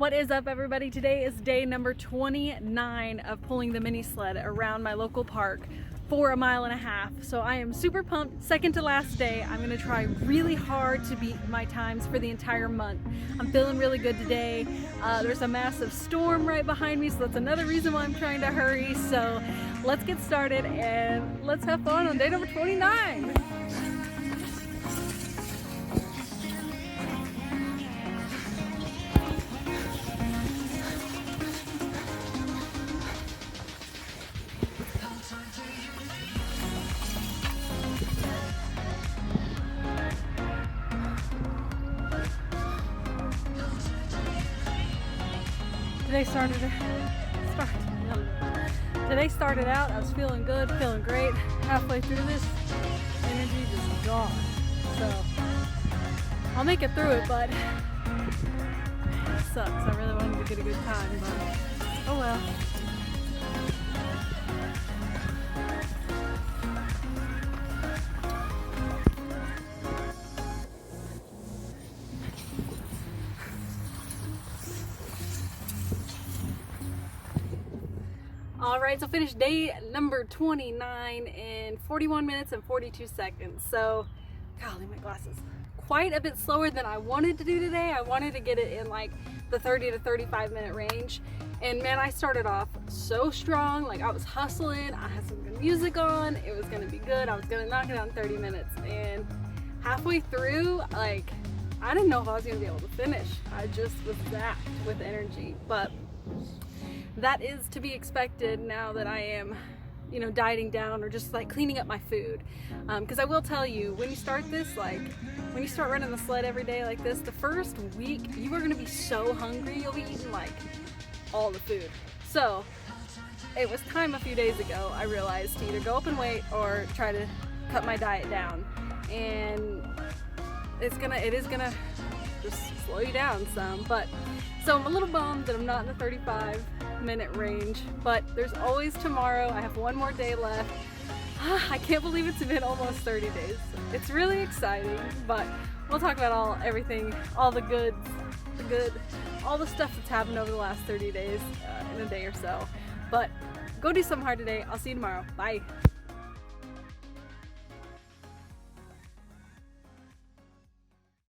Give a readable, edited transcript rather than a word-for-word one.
What is up, everybody? Today is day number 29 of pulling the mini sled around my local park for a mile and a half. So I am super pumped. Second to last day. I'm gonna try really hard to beat my times for the entire month. I'm feeling really good today. There's a massive storm right behind me, so that's another reason why I'm trying to hurry. So let's get started and let's have fun on day number 29. Today started out, I was feeling good, feeling great. Halfway through this, energy just gone. So I'll make it through it, but it sucks. I really wanted to get a good time, but oh well. Alright, so finished day number 29 in 41 minutes and 42 seconds. So, golly, my glasses. Quite a bit slower than I wanted to do today. I wanted to get it in like the 30 to 35 minute range. And man, I started off so strong. Like I was hustling, I had some good music on, it was gonna be good. I was gonna knock it out in 30 minutes. And halfway through, like, I didn't know if I was gonna be able to finish. I just was zapped with energy. But that is to be expected now that I am, you know, dieting down or just like cleaning up my food. Because I will tell you, when you start this, like when you start running the sled every day like this, the first week you are gonna be so hungry, you'll be eating like all the food. So it was time a few days ago, I realized to either go up and wait or try to cut my diet down. And it is gonna just slow you down some. But so I'm a little bummed that I'm not in the 35-minute range, but there's always tomorrow. I have one more day left. I can't believe it's been almost 30 days. It's really exciting, but we'll talk about everything, all the good, all the stuff that's happened over the last 30 days in a day or so. But go do something hard today. I'll see you tomorrow. Bye.